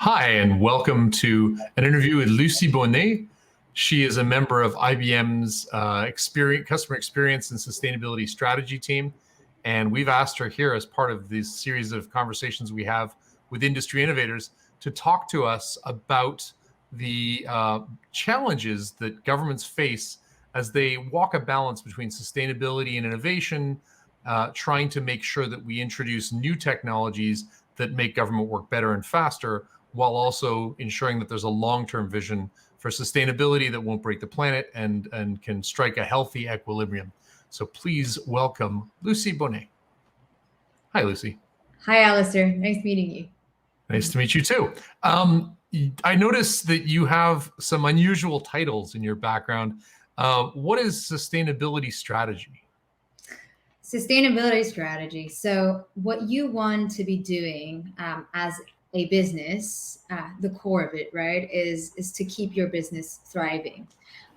Hi, and welcome to an interview with Lucie Bonnet. She is a member of IBM's customer experience and sustainability strategy team. And we've asked her here as part of this series of conversations we have with industry innovators to talk to us about the challenges that governments face as they walk a balance between sustainability and innovation, trying to make sure that we introduce new technologies that make government work better and faster, while also ensuring that there's a long-term vision for sustainability that won't break the planet and can strike a healthy equilibrium. So please welcome Lucie Bonnet. Hi, Lucie. Hi, Alistair. Nice meeting you. Nice to meet you too. I noticed that you have some unusual titles in your background. What is sustainability strategy? Sustainability strategy. So what you want to be doing as a business, the core of it, right, is to keep your business thriving.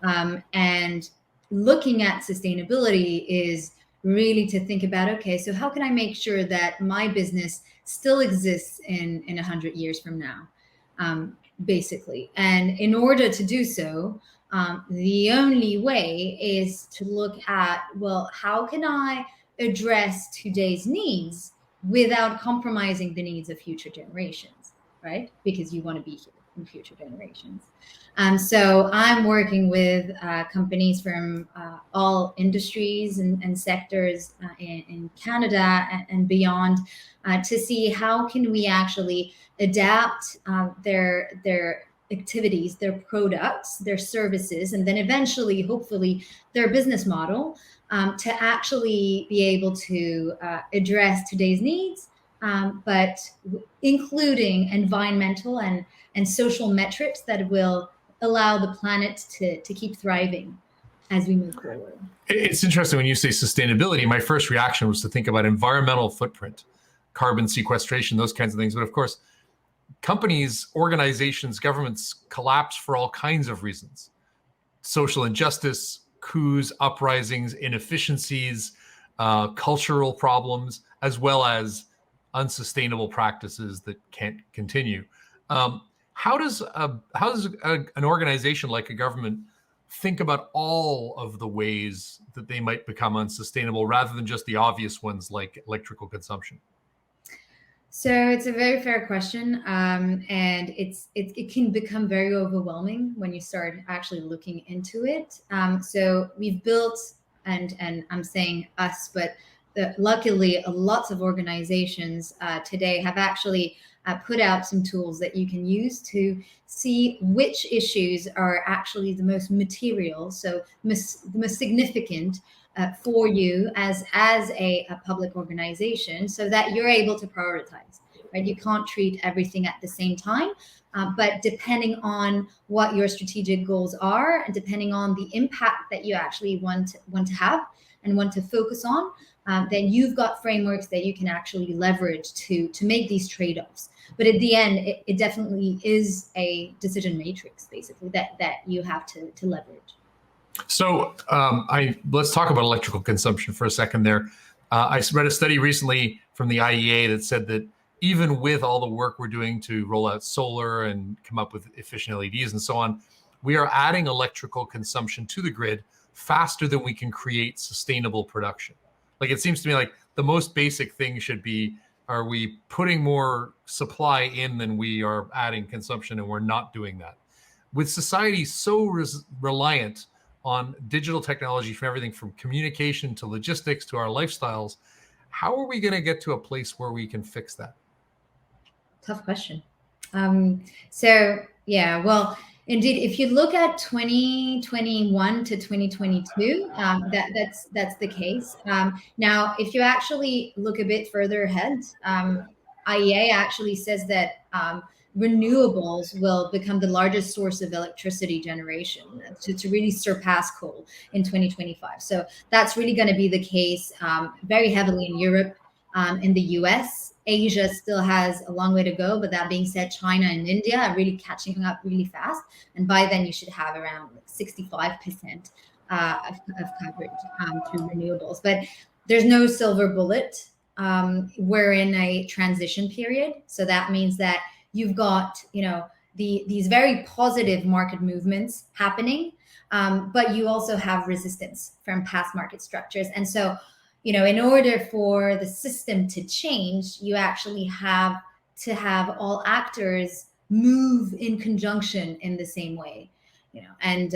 And looking at sustainability is really to think about, okay, so how can I make sure that my business still exists in 100 years from now, basically. And in order to do so, the only way is to look at, well, how can I address today's needs without compromising the needs of future generations, right? Because you want to be here in future generations. So I'm working with companies from all industries and sectors in Canada and beyond to see how can we actually adapt their activities, their products, their services, and then eventually, hopefully, their business model to actually be able to address today's needs, but including environmental and social metrics that will allow the planet to keep thriving as we move forward. It's interesting when you say sustainability. My first reaction was to think about environmental footprint, carbon sequestration, those kinds of things. But of course, companies, organizations, governments collapse for all kinds of reasons. Social injustice, coups, uprisings, inefficiencies, cultural problems, as well as unsustainable practices that can't continue. How does an organization like a government think about all of the ways that they might become unsustainable rather than just the obvious ones like electrical consumption? So it's a very fair question, and it can become very overwhelming when you start actually looking into it. So we've built, and I'm saying us, but luckily, lots of organizations today have actually put out some tools that you can use to see which issues are actually the most material, so the most significant for you as a public organization, so that you're able to prioritize. Right? You can't treat everything at the same time, but depending on what your strategic goals are, and depending on the impact that you actually want to have and want to focus on, then you've got frameworks that you can actually leverage to make these trade-offs. But at the end, it definitely is a decision matrix, basically, that you have to leverage. So let's talk about electrical consumption for a second there. I read a study recently from the IEA that said that even with all the work we're doing to roll out solar and come up with efficient LEDs and so on, we are adding electrical consumption to the grid faster than we can create sustainable production. Like, it seems to me like the most basic thing should be, are we putting more supply in than we are adding consumption, and we're not doing that. With society so reliant on digital technology, from everything from communication to logistics to our lifestyles, how are we going to get to a place where we can fix that? Tough question. So yeah, well, indeed, if you look at 2021 to 2022, that's the case. Now, if you actually look a bit further ahead, IEA actually says that renewables will become the largest source of electricity generation to really surpass coal in 2025. So that's really going to be the case very heavily in Europe, in the US. Asia still has a long way to go, but that being said, China and India are really catching up really fast. And by then you should have around 65% of coverage through renewables. But there's no silver bullet. We're in a transition period. So that means that you've got, these very positive market movements happening, but you also have resistance from past market structures. And so, in order for the system to change, you actually have to have all actors move in conjunction in the same way, and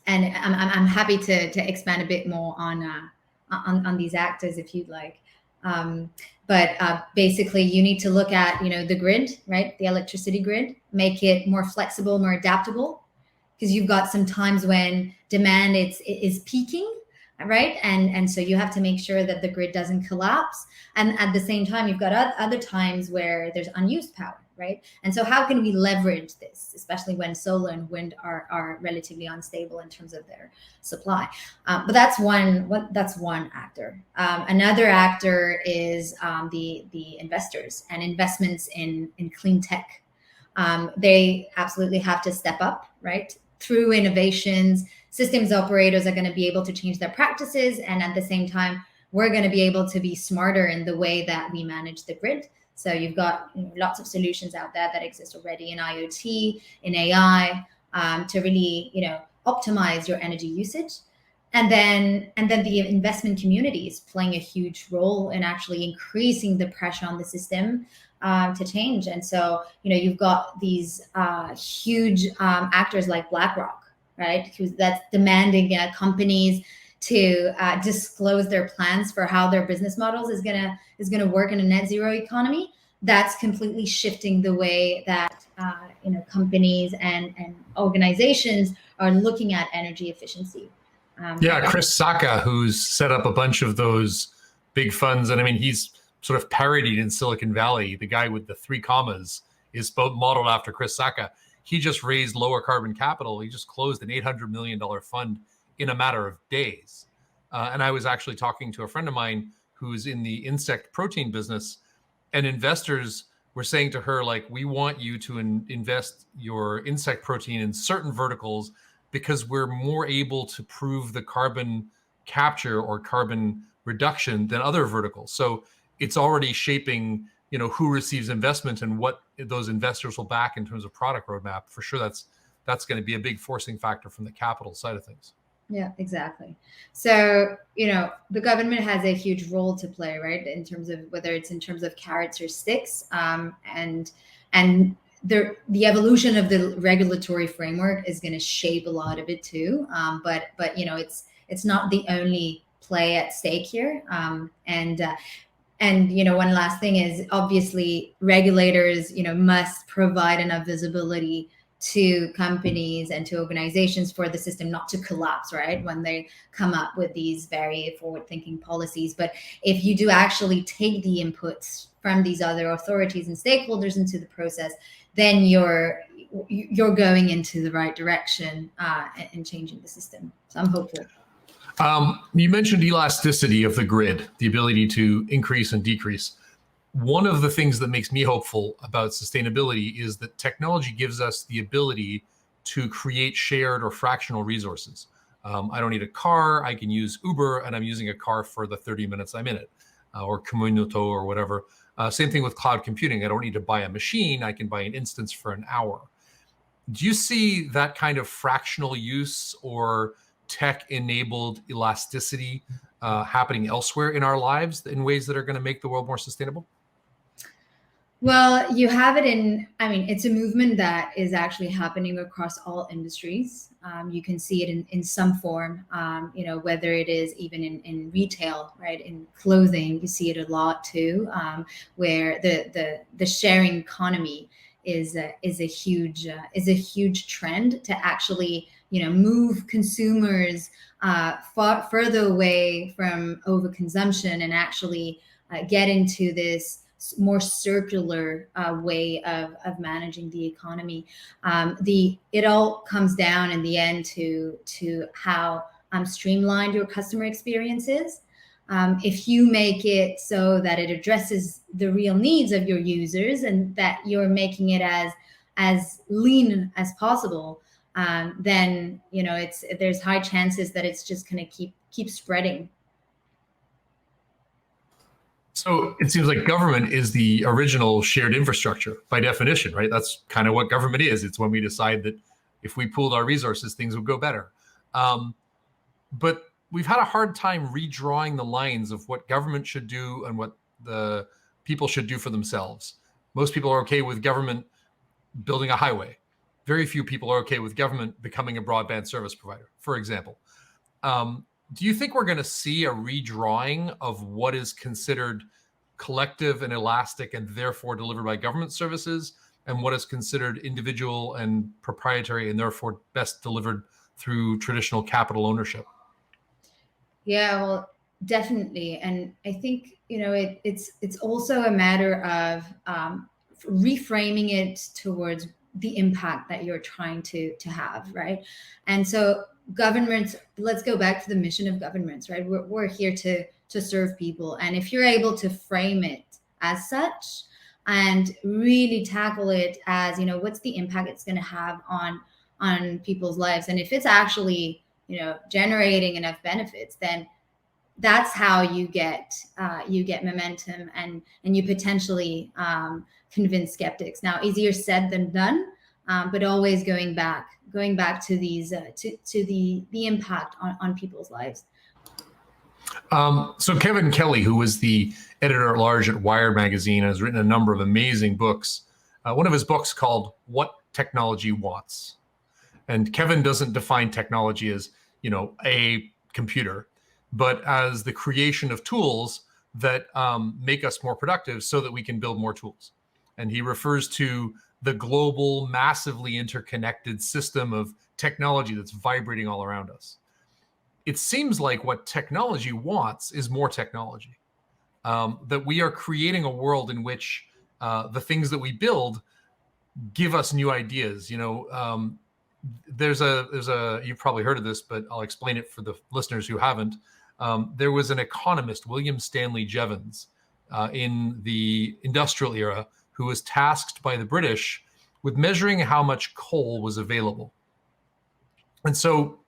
I'm happy to expand a bit more on these actors if you'd like. But basically, you need to look at the grid, right? The electricity grid, make it more flexible, more adaptable, because you've got some times when demand is peaking, right? And so you have to make sure that the grid doesn't collapse. And at the same time, you've got other times where there's unused power, right? And so how can we leverage this, especially when solar and wind are relatively unstable in terms of their supply? But that's one actor. Another actor is the investors and investments in clean tech. They absolutely have to step up, right? Through innovations, systems operators are going to be able to change their practices, and at the same time, we're going to be able to be smarter in the way that we manage the grid. So you've got lots of solutions out there that exist already in IoT, in AI, to really optimize your energy usage. And then the investment community is playing a huge role in actually increasing the pressure on the system to change. And so you've got these huge actors like BlackRock, right? That's demanding companies to disclose their plans for how their business models is gonna work in a net zero economy. That's completely shifting the way that companies and organizations are looking at energy efficiency. Chris Sacca, who's set up a bunch of those big funds, and I mean he's sort of parodied in Silicon Valley. The guy with the 3 commas is modeled after Chris Sacca. He just raised lower carbon capital. He just closed an $800 million fund in a matter of days. And I was actually talking to a friend of mine who's in the insect protein business, and investors were saying to her, like, we want you to invest your insect protein in certain verticals because we're more able to prove the carbon capture or carbon reduction than other verticals. So it's already shaping who receives investment and what those investors will back in terms of product roadmap. For sure, that's going to be a big forcing factor from the capital side of things. Yeah, exactly. So, the government has a huge role to play, right? In terms of whether it's in terms of carrots or sticks, and the evolution of the regulatory framework is going to shape a lot of it too. But it's not the only play at stake here. And one last thing is obviously regulators, must provide enough visibility to companies and to organizations for the system not to collapse, right? When they come up with these very forward-thinking policies. But if you do actually take the inputs from these other authorities and stakeholders into the process, then you're going into the right direction and changing the system. So I'm hopeful. You mentioned elasticity of the grid, the ability to increase and decrease. One of the things that makes me hopeful about sustainability is that technology gives us the ability to create shared or fractional resources. I don't need a car. I can use Uber, and I'm using a car for the 30 minutes I'm in it, or Communito or whatever. Same thing with cloud computing. I don't need to buy a machine. I can buy an instance for an hour. Do you see that kind of fractional use or tech-enabled elasticity happening elsewhere in our lives in ways that are going to make the world more sustainable? Well, you have it it's a movement that is actually happening across all industries. You can see it in some form, whether it is even in retail, right? In clothing, you see it a lot too, where the sharing economy is a huge trend to actually move consumers far further away from overconsumption and actually get into this more circular way of managing the economy. It all comes down in the end to how streamlined your customer experience is. If you make it so that it addresses the real needs of your users and that you're making it as lean as possible, then there's high chances that it's just going to keep spreading. So it seems like government is the original shared infrastructure by definition, right? That's kind of what government is. It's when we decide that if we pooled our resources, things would go better. Um, but we've had a hard time redrawing the lines of what government should do and what the people should do for themselves. Most people are okay with government building a highway. Very few people are okay with government becoming a broadband service provider, for example. Do you think we're going to see a redrawing of what is considered collective and elastic and therefore delivered by government services, and what is considered individual and proprietary and therefore best delivered through traditional capital ownership? Yeah, well, definitely. And I think, it's also a matter of reframing it towards the impact that you're trying to have, right? And so governments, let's go back to the mission of governments, right? We're here to serve people. And if you're able to frame it as such and really tackle it as, what's the impact it's going to have on people's lives, and if it's actually generating enough benefits, then that's how you get momentum, and you potentially convince skeptics. Now, easier said than done, but always going back to these to the impact on people's lives. So Kevin Kelly, who was the editor at large at Wired magazine, has written a number of amazing books. One of his books called "What Technology Wants," and Kevin doesn't define technology as a computer, but as the creation of tools that make us more productive so that we can build more tools. And he refers to the global, massively interconnected system of technology that's vibrating all around us. It seems like what technology wants is more technology, that we are creating a world in which the things that we build give us new ideas. There's a you've probably heard of this, but I'll explain it for the listeners who haven't. There was an economist, William Stanley Jevons, in the industrial era, who was tasked by the British with measuring how much coal was available. And so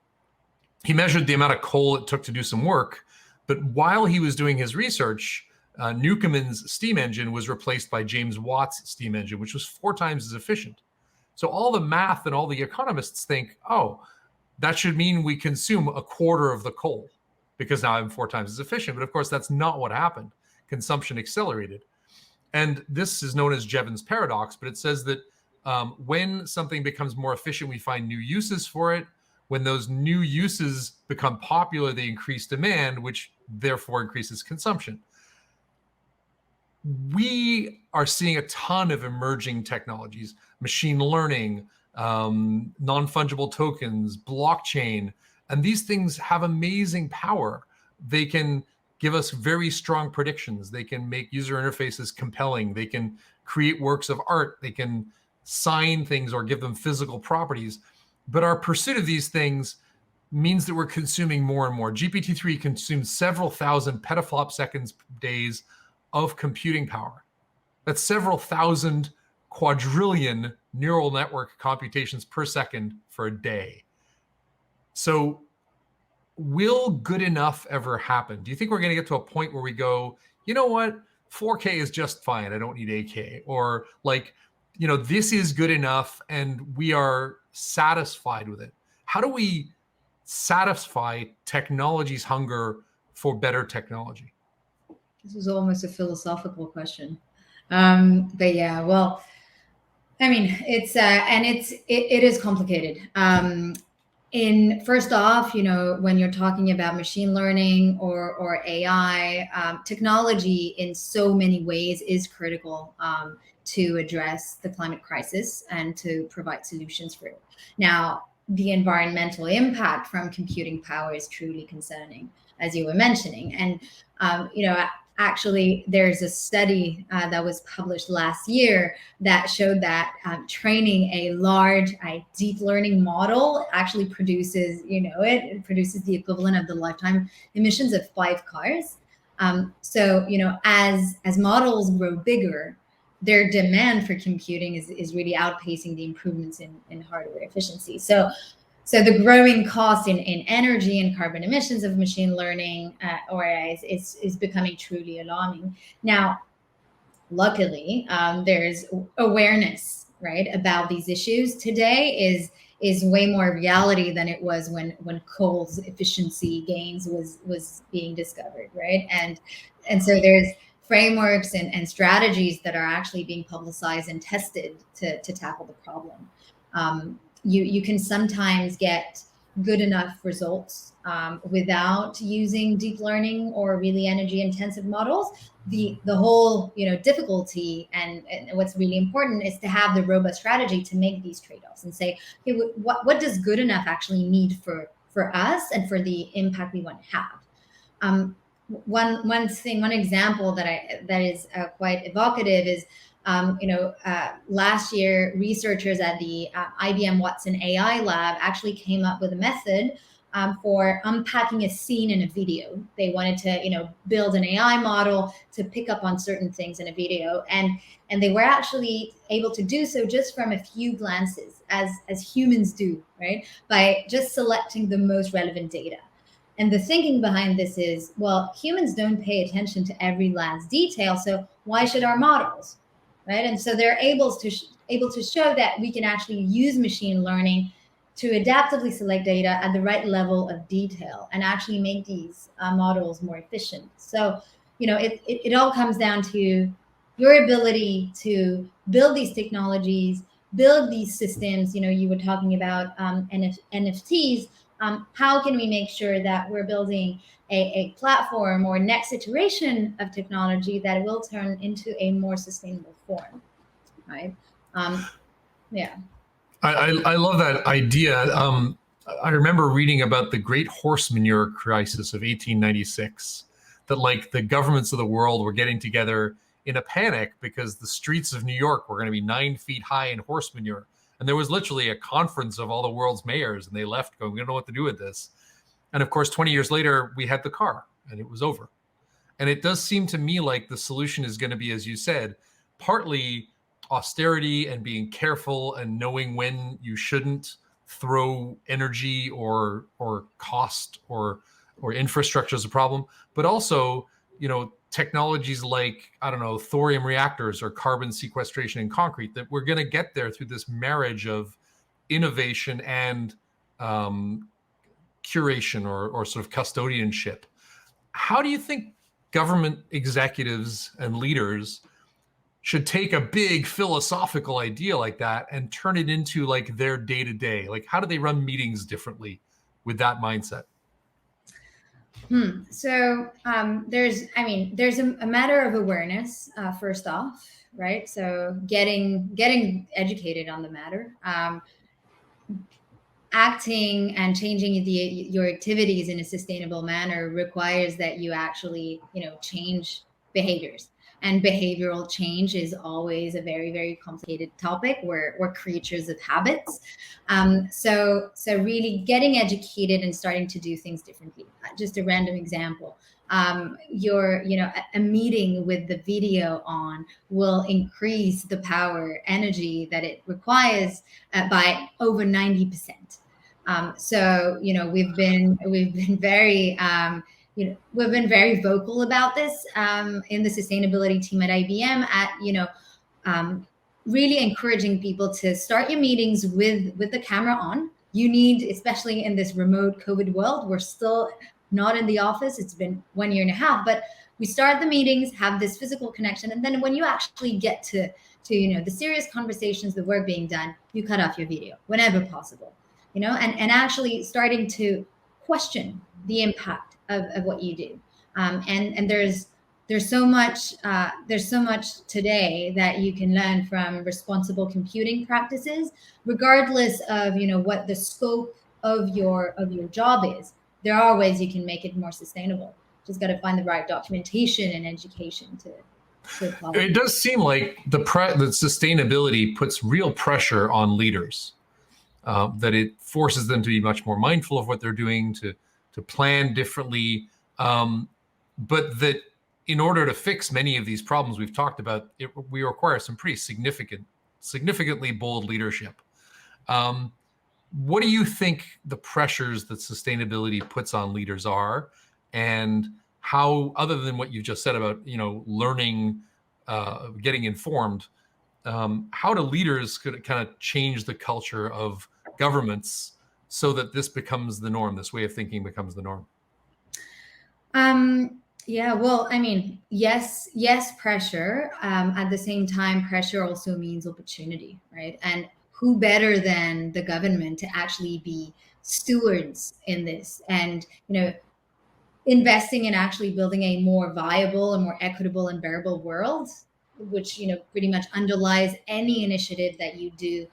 he measured the amount of coal it took to do some work. But while he was doing his research, Newcomen's steam engine was replaced by James Watt's steam engine, which was 4 times as efficient. So all the math and all the economists think, oh, that should mean we consume a quarter of the coal because now I'm 4 times as efficient. But of course, that's not what happened. Consumption accelerated. And this is known as Jevons paradox, but it says that when something becomes more efficient, we find new uses for it. When those new uses become popular, they increase demand, which therefore increases consumption. We are seeing a ton of emerging technologies, machine learning, non-fungible tokens, blockchain, and these things have amazing power. They can give us very strong predictions. They can make user interfaces compelling. They can create works of art. They can sign things or give them physical properties. But our pursuit of these things means that we're consuming more and more. GPT-3 consumes several thousand petaflop seconds days of computing power. That's several thousand quadrillion neural network computations per second for a day. So will good enough ever happen? Do you think we're going to get to a point where we go, you know what, 4K is just fine, I don't need 8K? Or like, this is good enough and we are satisfied with it? How do we satisfy technology's hunger for better technology? This is almost a philosophical question. But yeah, well, I mean, it is complicated. First off, when you're talking about machine learning or AI, technology in so many ways is critical to address the climate crisis and to provide solutions for it. Now, the environmental impact from computing power is truly concerning, as you were mentioning. And, actually, there's a study that was published last year that showed that training a large deep learning model actually produces, it produces the equivalent of the lifetime emissions of 5 cars. So, as models grow bigger, their demand for computing is really outpacing the improvements in hardware efficiency. So So the growing cost in energy and carbon emissions of machine learning or AI is becoming truly alarming. Now, luckily, there's awareness, right, about these issues. Today is way more reality than it was when coal's efficiency gains was being discovered, right? And so there's frameworks and strategies that are actually being publicized and tested to tackle the problem. You can sometimes get good enough results without using deep learning or really energy intensive models. The whole difficulty and what's really important is to have the robust strategy to make these trade-offs and say, okay, what does good enough actually need for us and for the impact we want to have. One example that is quite evocative is last year, researchers at the IBM Watson AI lab actually came up with a method for unpacking a scene in a video. They wanted to, build an AI model to pick up on certain things in a video, and they were actually able to do so just from a few glances, as humans do, right? By just selecting the most relevant data. And the thinking behind this is, well, humans don't pay attention to every last detail, so why should our models? Right? And so they're able to show that we can actually use machine learning to adaptively select data at the right level of detail and actually make these models more efficient. So, it all comes down to your ability to build these technologies, build these systems. You were talking about NFTs. How can we make sure that we're building a platform or next iteration of technology that will turn into a more sustainable form, right? Yeah. I love that idea. I remember reading about the Great Horse Manure Crisis of 1896, that like the governments of the world were getting together in a panic because the streets of New York were going to be 9 feet high in horse manure. And there was literally a conference of all the world's mayors, and they left going, we don't know what to do with this. And of course, 20 years later, we had the car and it was over. And it does seem to me like the solution is going to be, as you said, partly austerity and being careful and knowing when you shouldn't throw energy or cost or infrastructure as a problem, but also, technologies like, I don't know, thorium reactors or carbon sequestration in concrete, that we're going to get there through this marriage of innovation and curation or sort of custodianship. How do you think government executives and leaders should take a big philosophical idea like that and turn it into like their day-to-day? Like, how do they run meetings differently with that mindset? So there's a matter of awareness, first off, right? So getting educated on the matter, acting and changing your activities in a sustainable manner requires that you actually, change behaviors. And behavioral change is always a very, very complicated topic. We're creatures of habits. So really getting educated and starting to do things differently. Just a random example. A meeting with the video on will increase the power energy that it requires by over 90%. So we've been very we've been very vocal about this in the sustainability team at IBM really encouraging people to start your meetings with the camera on. You need, especially in this remote COVID world, we're still not in the office. It's been 1.5 years, but we start the meetings, have this physical connection. And then when you actually get to the serious conversations, the work being done, you cut off your video whenever possible, and actually starting to question the impact of what you do. And there's so much today that you can learn from responsible computing practices, regardless of what the scope of your job is. There are ways you can make it more sustainable. Just got to find the right documentation and education to apply. It does seem like the sustainability puts real pressure on leaders, that it forces them to be much more mindful of what they're doing, to plan differently, but that in order to fix many of these problems we've talked about, we require some pretty significantly bold leadership. what do you think the pressures that sustainability puts on leaders are, and how, other than what you just said about, learning, getting informed, how do leaders could kind of change the culture of governments so that this becomes the norm, this way of thinking becomes the norm? Yeah, well, I mean, yes, pressure. At the same time, pressure also means opportunity, right? And who better than the government to actually be stewards in this, and investing in actually building a more viable and more equitable and bearable world, which pretty much underlies any initiative that you do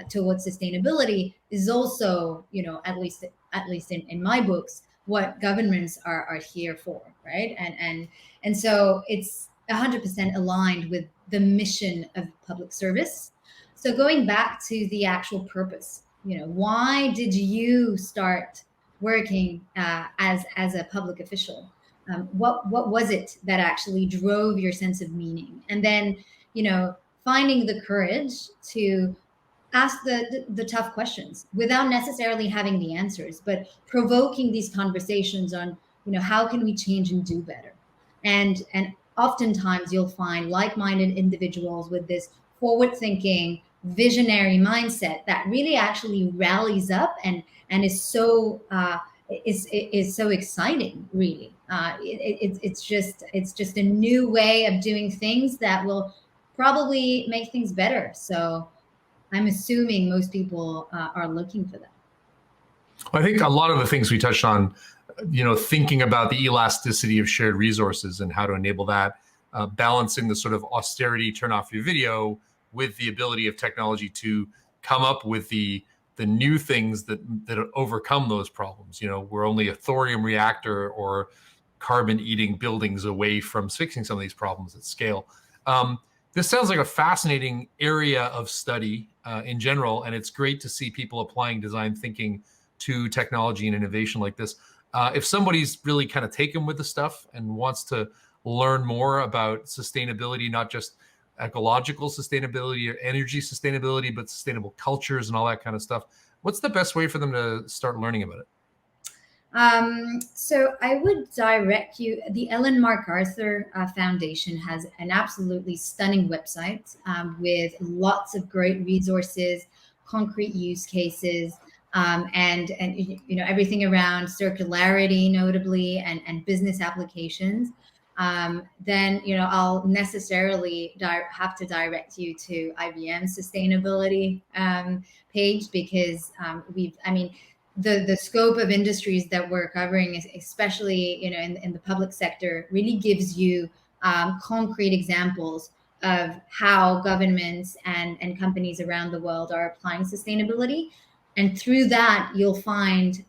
towards sustainability, is also at least in my books what governments are here for, right? And so it's 100% aligned with the mission of public service. So going back to the actual purpose, why did you start working as a public official? What was it that actually drove your sense of meaning? And then finding the courage to ask the tough questions without necessarily having the answers, but provoking these conversations on how can we change and do better. And oftentimes you'll find like-minded individuals with this forward-thinking visionary mindset that really actually rallies up and is so is so exciting, really. It's just a new way of doing things that will probably make things better. So I'm assuming most people are looking for that. I think a lot of the things we touched on, thinking about the elasticity of shared resources and how to enable that, balancing the sort of austerity, turn off your video, with the ability of technology to come up with the new things that overcome those problems. We're only a thorium reactor or carbon eating buildings away from fixing some of these problems at scale. This sounds like a fascinating area of study in general, and it's great to see people applying design thinking to technology and innovation like this. If somebody's really kind of taken with the stuff and wants to learn more about sustainability, not just ecological sustainability or energy sustainability, but sustainable cultures and all that kind of stuff, what's the best way for them to start learning about it? So I would direct you. The Ellen MacArthur Foundation has an absolutely stunning website with lots of great resources, concrete use cases, and everything around circularity, notably, and business applications. Then I'll necessarily have to direct you to IBM's sustainability page, because the scope of industries that we're covering, especially in the public sector, really gives you concrete examples of how governments and companies around the world are applying sustainability. And through that, you'll find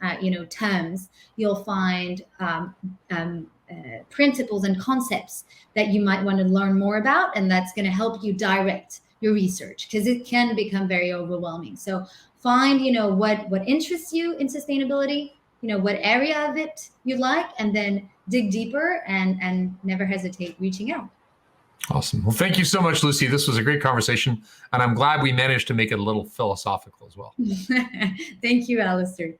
terms, you'll find principles and concepts that you might want to learn more about, and that's going to help you direct your research, because it can become very overwhelming. So find what interests you in sustainability, what area of it you like, and then dig deeper and never hesitate reaching out. Awesome. Well, thank you so much, Lucy. This was a great conversation, and I'm glad we managed to make it a little philosophical as well. Thank you, Alistair.